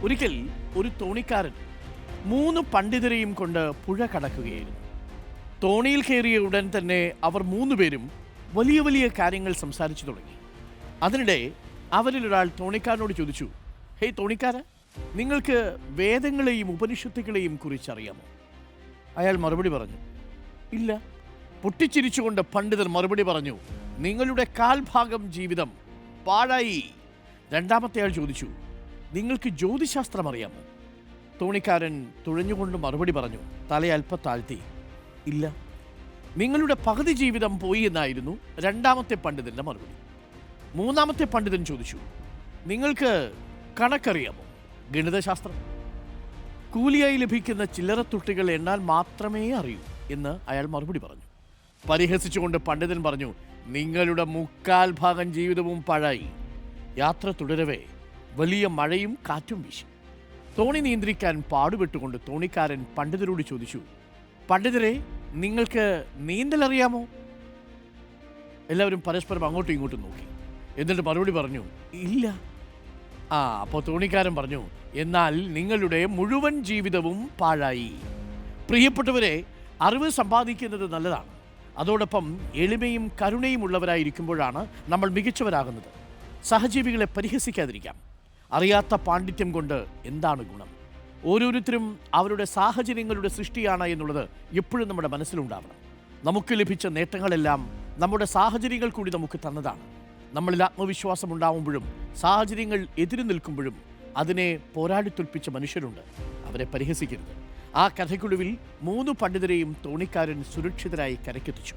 ഒരിക്കൽ ഒരു തോണിക്കാരൻ 3 പണ്ഡിതരെയും കൊണ്ട് പുഴ കടക്കുകയായിരുന്നു. തോണിയിൽ കയറിയ ഉടൻ തന്നെ അവർ 3 പേരും വലിയ വലിയ കാര്യങ്ങൾ സംസാരിച്ചു തുടങ്ങി. അതിനിടെ അവരിലൊരാൾ തോണിക്കാരനോട് ചോദിച്ചു, ഹേയ് തോണിക്കാര, നിങ്ങൾക്ക് വേദങ്ങളെയും ഉപനിഷത്തുകളെയും കുറിച്ചറിയാമോ? അയാൾ മറുപടി പറഞ്ഞു, ഇല്ല. പൊട്ടിച്ചിരിച്ചുകൊണ്ട് പണ്ഡിതർ മറുപടി പറഞ്ഞു, നിങ്ങളുടെ കാൽഭാഗം ജീവിതം പാഴായി. രണ്ടാമത്തെ ആൾ ചോദിച്ചു, നിങ്ങൾക്ക് ജ്യോതിശാസ്ത്രം അറിയാമോ? തോണിക്കാരൻ തുഴഞ്ഞുകൊണ്ട് മറുപടി പറഞ്ഞു, തലയൽപ്പം താഴ്ത്തി, ഇല്ല. നിങ്ങളുടെ പകുതി ജീവിതം പോയി എന്നായിരുന്നു രണ്ടാമത്തെ പണ്ഡിതന്റെ മറുപടി. മൂന്നാമത്തെ പണ്ഡിതൻ ചോദിച്ചു, നിങ്ങൾക്ക് കണക്കറിയാമോ? ഗണിതശാസ്ത്രം? കൂലിയായി ലഭിക്കുന്ന ചില്ലറ തുട്ടികൾ എണ്ണാൻ മാത്രമേ അറിയൂ എന്ന് അയാൾ മറുപടി പറഞ്ഞു. പരിഹസിച്ചുകൊണ്ട് പണ്ഡിതൻ പറഞ്ഞു, നിങ്ങളുടെ 3/4 ഭാഗം ജീവിതവും പാഴായി. യാത്ര തുടരവേ വലിയ മഴയും കാറ്റും വീശി. തോണി നിയന്ത്രിക്കാൻ പാടുപെട്ടുകൊണ്ട് തോണിക്കാരൻ പണ്ഡിതരോട് ചോദിച്ചു, പണ്ഡിതരെ, നിങ്ങൾക്ക് നീന്തലറിയാമോ? എല്ലാവരും പരസ്പരം അങ്ങോട്ടും ഇങ്ങോട്ടും നോക്കി. എന്നിട്ട് മറുപടി പറഞ്ഞു, ഇല്ല. അപ്പോൾ തോണിക്കാരൻ പറഞ്ഞു, എന്നാൽ നിങ്ങളുടെ മുഴുവൻ ജീവിതവും പാഴായി. പ്രിയപ്പെട്ടവരെ, അറിവ് സമ്പാദിക്കുന്നത് നല്ലതാണ്. അതോടൊപ്പം എളിമയും കരുണയും ഉള്ളവരായിരിക്കുമ്പോഴാണ് നമ്മൾ മികച്ചവരാകുന്നത്. സഹജീവികളെ പരിഹസിക്കാതിരിക്കാം. അറിയാത്ത പാണ്ഡിത്യം കൊണ്ട് എന്താണ് ഗുണം? ഓരോരുത്തരും അവരുടെ സാഹചര്യങ്ങളുടെ സൃഷ്ടിയാണ് എന്നുള്ളത് എപ്പോഴും നമ്മുടെ മനസ്സിലുണ്ടാവണം. നമുക്ക് ലഭിച്ച നേട്ടങ്ങളെല്ലാം നമ്മുടെ സാഹചര്യങ്ങൾ കൂടി നമുക്ക് തന്നതാണ്. നമ്മളിൽ ആത്മവിശ്വാസം ഉണ്ടാവുമ്പോഴും സാഹചര്യങ്ങൾ എതിരു നിൽക്കുമ്പോഴും അതിനെ പോരാടിത്തൊൽപ്പിച്ച മനുഷ്യരുണ്ട്. അവരെ പരിഹസിക്കരുത്. ആ കഥയ്ക്കൊടുവിൽ 3 പണ്ഡിതരെയും തോണിക്കാരൻ സുരക്ഷിതരായി കരയ്ക്കെത്തിച്ചു.